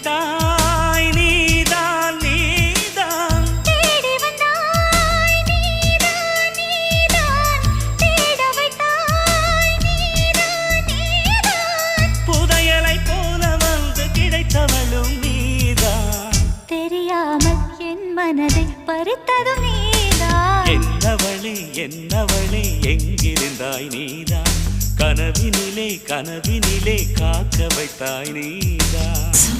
விட்டாய் நீதான் நீதான் தேடி வந்தாய் நீதான் நீதான் தேட வைத்தாய் நீதான் நீதான் புதையலை போல வந்து கிடைத்தவளும் நீதான் தெரியாமல் என் மனதை பறித்ததும் நீதான் என்னவளே எங்கிருந்தாய் நீதான் கனவினிலே காக்க வைத்தாய் நீதான்